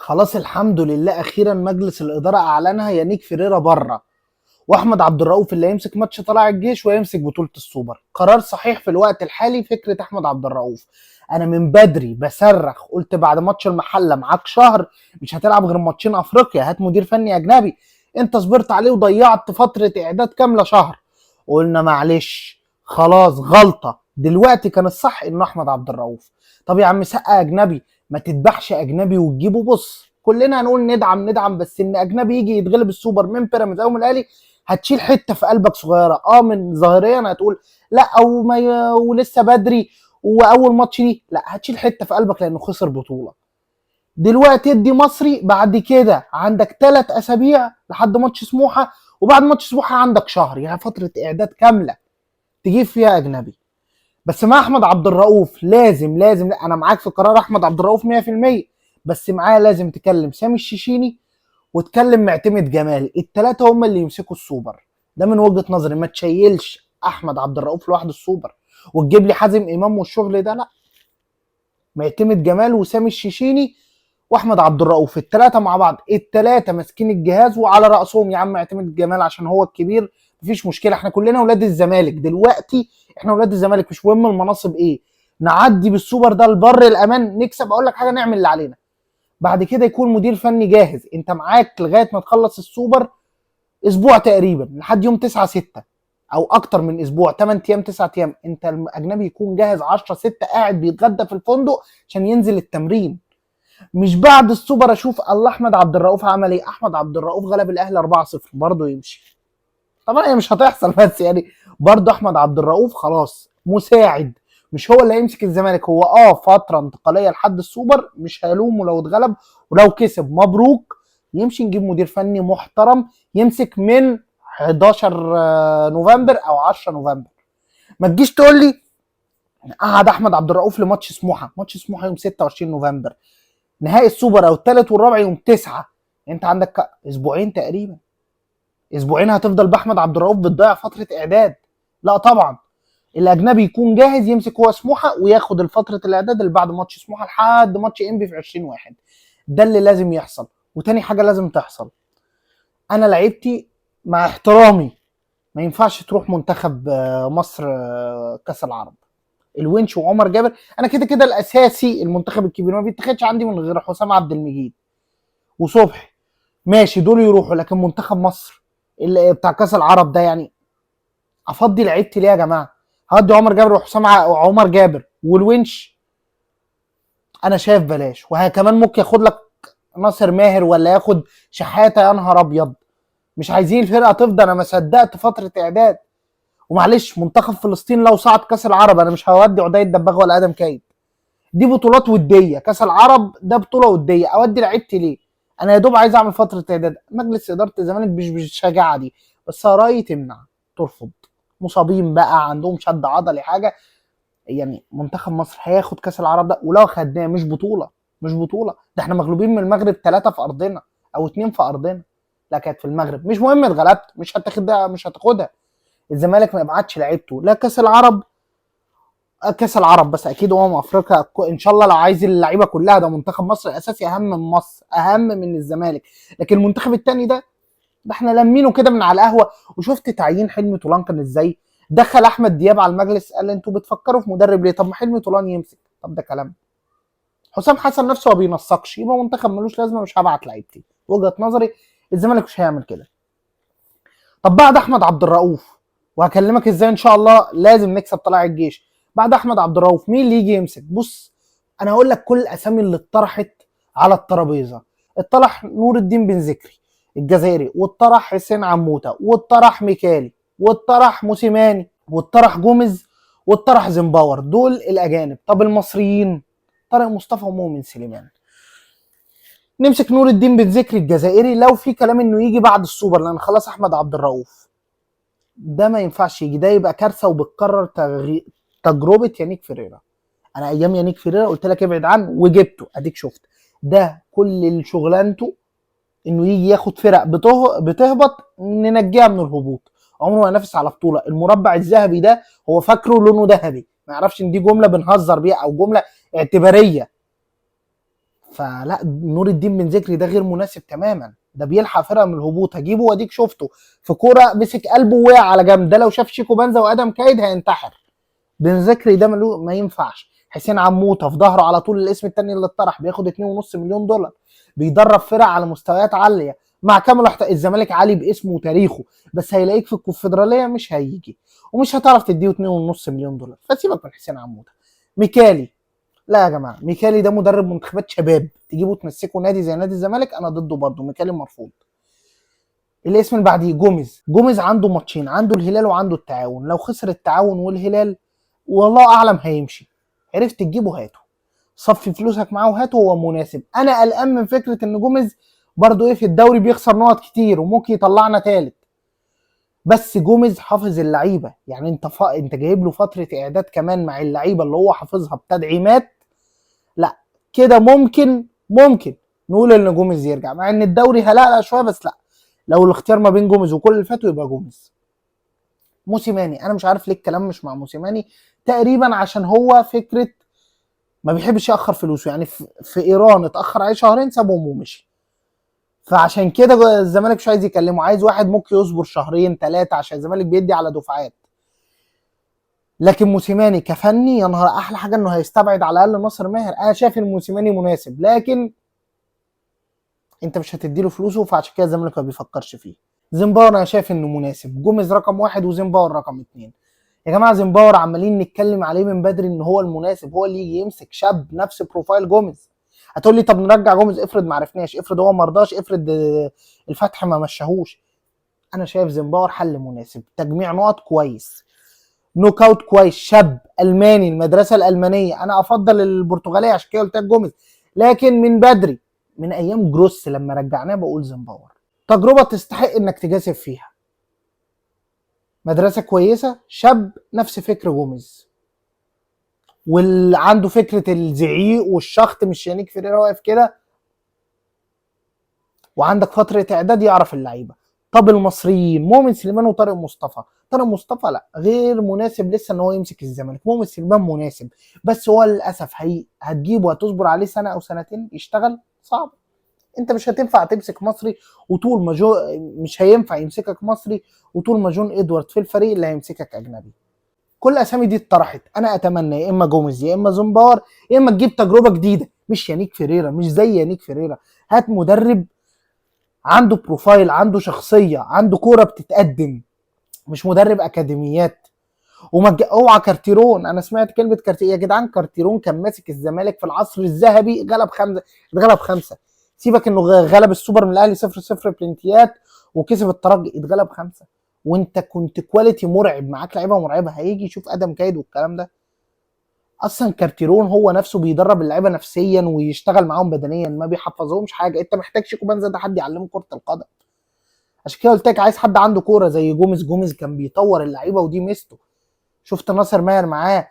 خلاص الحمد لله اخيرا مجلس الاداره اعلنها. يانيك فيريرا بره، واحمد عبد الرؤوف اللي هيمسك ماتش طلائع الجيش ويمسك بطوله السوبر. قرار صحيح في الوقت الحالي فكره احمد عبد الرؤوف. انا من بدري بصرخ، قلت بعد ماتش المحله معاك شهر مش هتلعب غير ماتشين افريقيا، هات مدير فني اجنبي. انت صبرت عليه وضيعت فتره اعداد كامله شهر. قلنا معلش خلاص غلطه، دلوقتي كان الصح انه احمد عبد الرؤوف. طب يا عم سقى اجنبي، ما تذبحش اجنبي وتجيبه. بص كلنا هنقول ندعم ندعم، بس ان اجنبي يجي يتغلب السوبر من بيراميدز او من الاهلي هتشيل حته في قلبك صغيره. من ظاهريا هتقول لا او ما ولسه بدري واول ماتش ليه، لا هتشيل حته في قلبك لانه خسر بطوله. دلوقتي ادي مصري، بعد كده عندك 3 اسابيع لحد ماتش سموحه، وبعد ماتش سموحه عندك شهر، يعني فتره اعداد كامله تجيب فيها اجنبي. بس مع احمد عبد الرؤوف لازم انا معاك في قرار احمد عبد الرؤوف 100%، بس معاه لازم تكلم سامي الشيشيني وتكلم معتمد جمال، الثلاثه هم اللي يمسكوا السوبر. ده من وجهه نظري، ما تشيلش احمد عبد الرؤوف لوحده السوبر وتجيب لي حازم امام والشغل ده، لا. معتمد جمال وسامي الشيشيني واحمد عبد الرؤوف، الثلاثه مع بعض، الثلاثه ماسكين الجهاز، وعلى راسهم يا عم معتمد جمال عشان هو الكبير. مفيش مشكله، احنا كلنا اولاد الزمالك دلوقتي، احنا اولاد الزمالك، مش مهم المناصب ايه. نعدي بالسوبر ده لبر الامان، نكسب، اقول لك حاجه، نعمل اللي علينا. بعد كده يكون مدير فني جاهز. انت معاك لغايه ما تخلص السوبر اسبوع تقريبا، لحد يوم 9/6 او اكتر من اسبوع، 8 ايام 9 ايام. انت الاجنبي يكون جاهز 10/6 قاعد بيتغدى في الفندق عشان ينزل التمرين. مش بعد السوبر اشوف الله احمد عبد الرؤوف عمل ايه. احمد عبد الرؤوف غلب الاهلي 4-0 برضه يمشي؟ طبعا هي مش هتحصل، بس يعني برضه احمد عبد الرؤوف خلاص مساعد، مش هو اللي هيمسك الزمالك. هو فتره انتقاليه لحد السوبر، مش هلومه لو اتغلب، ولو كسب مبروك. يمشي نجيب مدير فني محترم يمسك من 11 نوفمبر او 10 نوفمبر. ما تجيش تقول لي قعد احمد عبد الرؤوف لماتش سموحه، ماتش سموحه يوم 26 نوفمبر، نهائي السوبر او الثالث والرابع يوم 9. انت عندك اسبوعين تقريبا، اسبوعين هتفضل باحمد عبد الرؤوف بتضيع فتره اعداد؟ لا طبعا. الاجنبي يكون جاهز يمسك هو سموحه وياخد الفتره الاعداد اللي بعد ماتش سموحه لحد ماتش انبي في 20/1. ده اللي لازم يحصل. وتاني حاجه لازم تحصل، انا لعيبتي مع احترامي ما ينفعش تروح منتخب مصر كاس العرب. الونش وعمر جابر، انا كده كده الاساسي المنتخب الكبير ما بيتاخدش عندي من غير حسام عبد المجيد وصبحي، ماشي دول يروحوا، لكن منتخب مصر اللي بتاع كاس العرب ده يعني افضي لعيبتي ليه يا جماعه؟ هدي عمر جابر وحسام عمر جابر والونش؟ انا شايف بلاش. وكمان ممكن ياخد لك ناصر ماهر ولا ياخد شحاته، يا نهار ابيض. مش عايزين الفرقه تفضل، انا ما صدقت فتره اعداد. ومعلش منتخب فلسطين لو صعد كاس العرب انا مش هودي عدي الدباغ ولا ادم كايد. دي بطولات وديه، كاس العرب ده بطوله وديه، اودي لعيبتي ليه؟ انا يا دوب عايز اعمل فتره اعداد. مجلس اداره الزمالك مش بالشجاعه دي، بس رايي تمنع، ترفض. مصابين بقى، عندهم شد عضلي حاجه، يعني منتخب مصر هياخد كاس العرب ده، ولو خدناه مش بطوله، مش بطوله، ده احنا مغلوبين من المغرب 3 في ارضنا او 2 في ارضنا. لا كانت في المغرب، مش مهم اتغلبت، مش هتاخدها، مش هتاخدها. الزمالك ما يبعتش لعيبته لا كاس العرب، كاس العرب بس اكيد افريقيا ان شاء الله. لو عايز اللعيبه كلها، ده منتخب مصر الاساسي اهم من مصر، اهم من الزمالك. لكن المنتخب الثاني ده احنا لمينه كده من على القهوه. وشفت تعيين حلمي طولان كان ازاي؟ دخل احمد دياب على المجلس قال انتوا بتفكروا في مدرب ليه؟ طب ما حلمي طولان يمسك. طب ده كلام؟ حسام حسن نفسه ما بينسقش، يبقى منتخب ملوش لازمه، مش هبعت لعيبتي. وجهه نظري الزمالك مش هيعمل كده. طب بعد احمد عبد الرؤوف، وهكلمك ازاي ان شاء الله لازم نكسب طلائع الجيش، بعد احمد عبد الرؤوف مين اللي يجي يمسك؟ بص انا هقول لك كل الاسامي اللي اتطرحت على الترابيزه. اتطرح نور الدين بن ذكري الجزائري، واتطرح حسين عموته، واتطرح ميكالي، واتطرح موسيماني، واتطرح جوميز، واتطرح زمباور، دول الاجانب. طب المصريين، طارق مصطفى ومؤمن سليمان. نمسك نور الدين بن ذكري الجزائري لو في كلام انه يجي بعد السوبر، لان خلاص احمد عبد الرؤوف ده ما ينفعش يجي، ده يبقى كارثه. وبتكرر تجربه يانيك فيريرا. انا ايام يانيك فيريرا قلت لك ابعد عنه وجبته، اديك شفت. ده كل شغلانته انه يجي ياخد فرق بتهبط ننجيها من الهبوط. عمره ما ينافس على بطوله. المربع الذهبي ده هو فاكره لونه ذهبي، ما يعرفش ان دي جمله بنهزر بيها او جمله اعتباريه. فلا، نور الدين بن ذكري ده غير مناسب تماما، ده بيلحق فرقه من الهبوط، هجيبه واديك شفته في كوره مسك قلبه ووقع على جنب، ده لو شاف شيكو بنزا وادم كايد هينتحر. بن ذكري ده ما ينفعش. حسين عموته في ظهره على طول الاسم التاني اللي اتطرح، بياخد 2.5 مليون دولار، بيدرب فرق على مستويات عاليه، مع كامل الزمالك عالي باسمه وتاريخه، بس هيلاقيك في الكونفدراليه مش هيجي، ومش هتعرف تديه 2.5 مليون دولار، فسيبك من حسين عموته. ميكالي، لا يا جماعه، ميكالي ده مدرب منتخبات شباب، تجيبه تمسكه نادي زي نادي الزمالك انا ضده برضه، ميكالي مرفوض. الاسم اللي بعديه جوميز عنده ماتشين، عنده الهلال وعنده التعاون، لو خسر التعاون والهلال والله اعلم هيمشي، عرفت تجيبه هاته، صفي فلوسك معاه وهاته، هو مناسب. انا قلقان من فكره ان جوميز برضه في الدوري بيخسر نقط كتير وممكن يطلعنا تالت، بس جوميز حافظ اللعيبه، يعني انت جايب له فتره اعداد كمان مع اللعيبه اللي هو حافظها بتدعيمات، لا كده ممكن نقول ان جوميز يرجع، مع ان الدوري هلألأ شويه، بس لا، لو الاختيار ما بين جوميز وكل اللي فاتوا يبقى جوميز. موسيماني، انا مش عارف ليه الكلام مش مع موسيماني، تقريبا عشان هو فكره ما بيحبش ياخر فلوسه، يعني في ايران اتاخر عليه شهرين سابهم ومشي، فعشان كده الزمالك مش عايز يكلمه، عايز واحد ممكن يصبر شهرين ثلاثه، عشان الزمالك بيدي على دفعات. لكن موسيماني كفني يا نهار، احلى حاجه انه هيستبعد على الاقل ناصر ماهر، انا شايف ان موسيماني مناسب، لكن انت مش هتديله فلوسه، فعشان كده الزمالك ما بيفكرش فيه. زيمباور انا شايف انه مناسب، جوميز رقم واحد وزيمباور رقم اتنين. يا جماعه زيمباور عمالين نتكلم عليه من بدري ان هو المناسب، هو اللي يجي يمسك شاب نفس بروفايل جوميز. هتقول لي طب نرجع جوميز، افرض ما عرفناش، افرض هو ما رضاش، افرض الفتح ما مشاهوش. انا شايف زيمباور حل مناسب، تجميع نقط كويس، نوك اوت كويس، شاب الماني المدرسه الالمانيه، انا افضل البرتغاليه عشان كده قلت لك جوميز، لكن من بدري من ايام جروس لما رجعناه بقول زيمباور تجربه تستحق انك تجازف فيها، مدرسه كويسه، شاب نفس فكر جوميز، واللي عنده فكره الزعيق والشخط، مش يانيك فيريرا واقف كده، وعندك فتره اعداد يعرف اللعيبه. طب المصريين مؤمن سليمان وطارق مصطفى، طارق مصطفى لا غير مناسب لسه ان هو يمسك الزمالك، مؤمن سليمان مناسب، بس هو للاسف هتجيبه هتصبر عليه سنه او سنتين يشتغل صعب، انت مش هتنفع تمسك مصري وطول ما مش هينفع يمسكك مصري وطول ما جون ادوارد في الفريق اللي هيمسكك اجنبي. كل الاسامي دي اتطرحت، انا اتمنى يا اما جوميز يا اما زومبار، يا اما تجيب تجربه جديده، مش يانيك فيريرا، مش زي يانيك فيريرا، هات مدرب عنده بروفايل، عنده شخصيه، عنده كوره بتتقدم، مش مدرب اكاديميات. اوعى كارتيرون، انا سمعت كلمه كارتيرون يا جدعان، كارتيرون كان ماسك الزمالك في العصر الذهبي، غلب خمسه، سيبك انه غلب السوبر من الاهلي 0-0 بلنتيات وكسب الترجي، اتغلب خمسه، وانت كنت كواليتي مرعب، معاك لعيبه مرعبه، هيجي يشوف ادم كايد والكلام ده. اصلا كارتيرون هو نفسه بيدرب اللعيبه نفسيا ويشتغل معاهم بدنيا، ما بيحفظهمش حاجه، انت محتاج شيكو بنزا ده حد يعلمه كره القدم، عشان كده قلت لك عايز حد عنده كوره زي جوميز كان بيطور اللعيبه ودي ميزته، شفت ناصر ماهر معاه،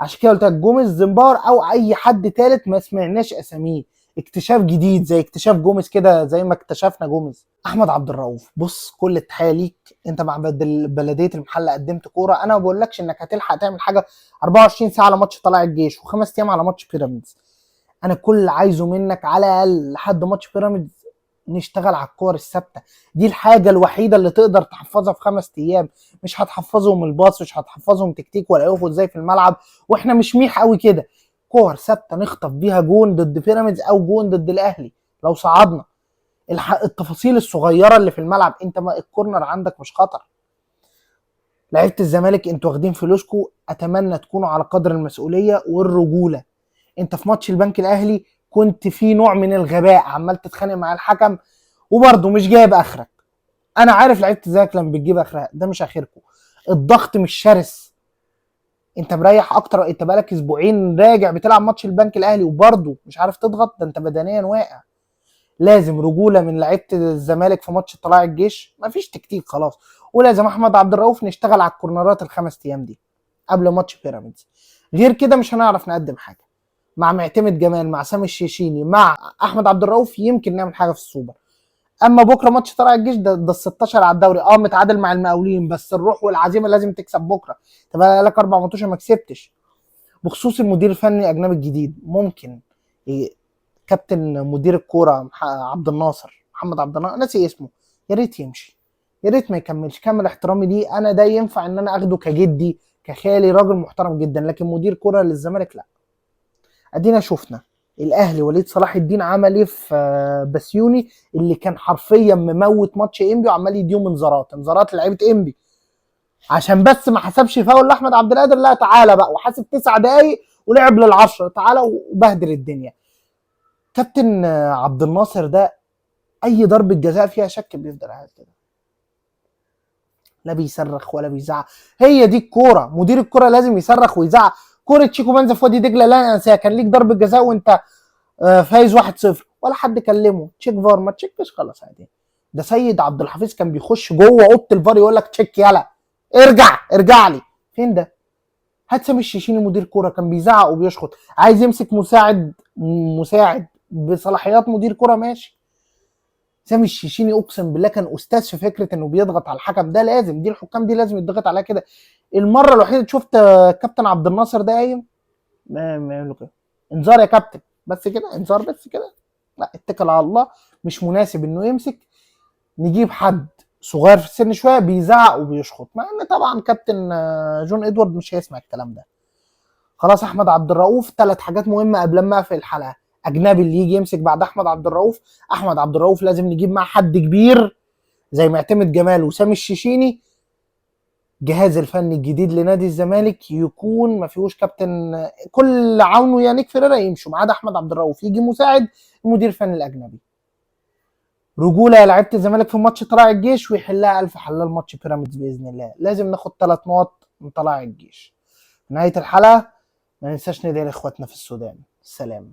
عشان كده قلت لك جوميز زمبار او اي حد تالت ما سمعناش اساميه، اكتشاف جديد زي اكتشاف جوميز كده، زي ما اكتشفنا جوميز. احمد عبد الرؤوف، بص كل التحيه ليك، انت مع بلديه المحله قدمت كوره، انا ما بقولكش انك هتلحق تعمل حاجه 24 ساعه على ماتش طلائع الجيش وخمس ايام على ماتش بيراميدز، انا كل اللي عايزه منك على الاقل لحد ماتش بيراميدز نشتغل على الكور الثابته، دي الحاجه الوحيده اللي تقدر تحفظها في 5 ايام، مش هتحفظهم الباص، مش هتحفظهم تكتيك ولا يقفوا ازاي في الملعب، واحنا مش ميح قوي كده، كور ثابته نخطف بيها جون ضد بيراميدز او جون ضد الاهلي لو صعدنا، التفاصيل الصغيره اللي في الملعب، انت ما الكورنر عندك مش خطر. لعيبه الزمالك انتوا واخدين فلوسكم، اتمنى تكونوا على قدر المسؤوليه والرجوله، انت في ماتش البنك الاهلي كنت في نوع من الغباء، عمال تتخانق مع الحكم وبرضه مش جايب اخرك، انا عارف لعيبه الزمالك لما بتجيب اخرها ده مش اخركم، الضغط مش شرس، انت مريح اكتر، انت بقالك اسبوعين راجع بتلعب ماتش البنك الاهلي وبرضه مش عارف تضغط، ده انت بدنيا واقع، لازم رجوله من لعيبه الزمالك في ماتش طلائع الجيش، مفيش تكتيك خلاص، ولازم احمد عبد الرؤوف نشتغل على الكورنرات ال5 ايام دي قبل ماتش بيراميدز، غير كده مش هنعرف نقدم حاجه، مع معتمد جمال مع سامي الشيشيني مع احمد عبد الرؤوف يمكن نعمل حاجه في السوبر، اما بكره ماتش طلائع الجيش ده ال 16 على الدوري، متعادل مع المقاولين، بس الروح والعزيمه لازم تكسب بكره، تبقى لك 4 ماتشات ما كسبتش. بخصوص المدير الفني الاجنبي الجديد، ممكن كابتن مدير الكوره عبد الناصر، محمد عبد الناصر، ناسي اسمه، يا ريت يمشي، يا ريت ما يكملش. كامل احترامي ليه، انا ده ينفع ان انا اخده كجدي كخالي، راجل محترم جدا، لكن مدير كوره للزمالك لا. ادينا شفنا الاهلي وليد صلاح الدين عمل ايه في بسيوني، اللي كان حرفيا مموت ماتش انبي وعمال يديهم انذارات لعيبه انبي عشان بس ما حسبش فاول لاحمد عبد القادر. لا تعالى بقى وحاسب 9 دقايق ولعب لل10، تعالى وبهدل الدنيا. كابتن عبد الناصر ده اي ضربه جزاء فيها شك بيفضل قاعد كده، لا بيصرخ ولا بيزعق. هي دي الكوره، مدير الكوره لازم يصرخ ويزعق. كوره شيكو بنزا في وادي دجله لا انساها، كان ليك ضربه جزاء وانت فايز 1-0 ولا حد كلمه، تشيك فار ما تشيكش خلاص عادي. ده سيد عبد الحفيظ كان بيخش جوه اوضه الفار يقول لك تشيك يلا، ارجع لي. فين ده؟ هات سامي الشيشيني مدير كوره كان بيزعق وبيشخط، عايز يمسك مساعد بصلاحيات مدير كوره ماشي. سامي الشيشيني اقسم بالله كان استاذ في فكره انه بيضغط على الحكم، ده لازم، دي الحكام دي لازم يضغط عليها كده. المره الوحيده اللي شفت كابتن عبد الناصر ده قايم ما يعملوا كده، انذار يا كابتن بس كده، انذار بس كده، لا اتكل على الله. مش مناسب انه يمسك، نجيب حد صغير في السن شويه بيزعق وبيشخط، مع ان طبعا كابتن جون ادوارد مش هيسمع الكلام ده. خلاص احمد عبد الرؤوف، 3 حاجات مهمه قبل ما اقفل الحلقه. اجنبي اللي يجي يمسك بعد احمد عبد الرؤوف، احمد عبد الرؤوف لازم نجيب معاه حد كبير زي معتمد جمال وسامي الشيشيني. جهاز الفني الجديد لنادي الزمالك يكون ما فيهوش كابتن، كل عونه يا نيك فيريرا يمشوا، ما عدا احمد عبد الرؤوف يجي مساعد المدير الفني الاجنبي. رجوله يا لعيبه الزمالك في ماتش طلائع الجيش، ويحلها الف حلال ماتش بيراميدز باذن الله. لازم ناخد 3 نقط من طلائع الجيش. نهايه الحلقه ما ننساش ندعي لاخواتنا في السودان. سلام.